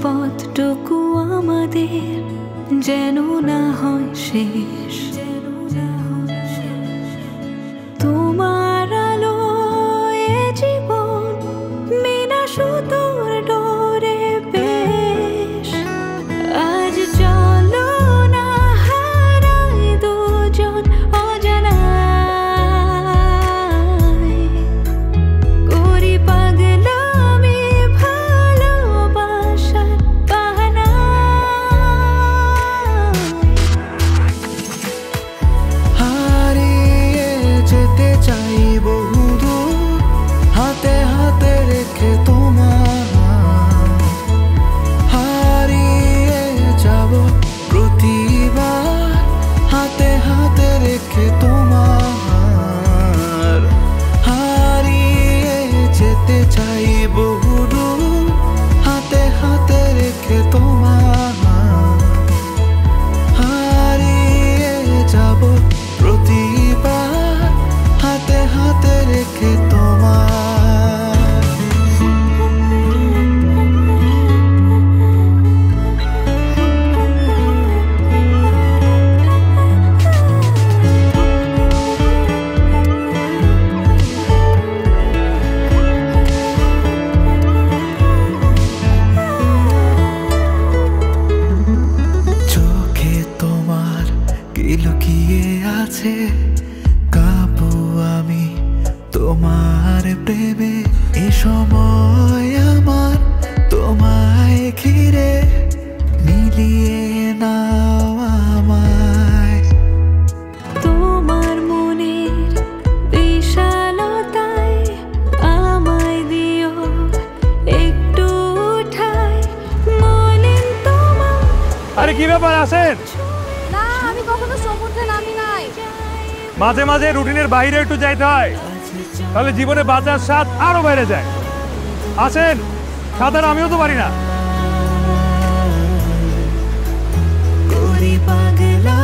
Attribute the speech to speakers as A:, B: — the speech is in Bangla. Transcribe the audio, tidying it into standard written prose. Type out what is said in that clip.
A: পথটুকু আমাদের যেন না হয় শেষ। তোমার আলোয় জীবন বিনা সুতোর ডোরে বেশ। আজ চলো না হারাই দুজন অজানায়, করি পাগলামি ভালোবাসার বাহানায়।
B: হারিয়ে যেতে চাই বহুদূর, হাতে হাতে রেখে তোমার। হারিয়ে যাব প্রতিবার, হাতে হাতে রেখে তোমার। হারিয়ে যেতে চাই বহুদূর, হাতে হাতে রেখে তোমার। হারিয়ে যাব প্রতিবার, হাতে হাতে রেখে তোমার। চোখে তোমার কি লুকিয়ে আছে, কাঁপু আমি তোমার প্রেমে। এ সময় আমার তোমায় ঘিরে, মিলিয়ে নাও আমায়।
A: তোমার মনের বিশালতায় আমায় দিও একটু ঠাই, মলিন তোমার।
C: আরে কি ব্যাপার, আছেন?
D: না, আমি কখনো সমুদ্রে নামি নাই।
C: মাঝে মাঝে রুটিনের বাইরে একটু যাইতে হয়, তাহলে জীবনে বাঁচার স্বাদ আরো বেড়ে যায়। আসেন, সাঁতার আমিও তো পারি না।
B: করি পাগলা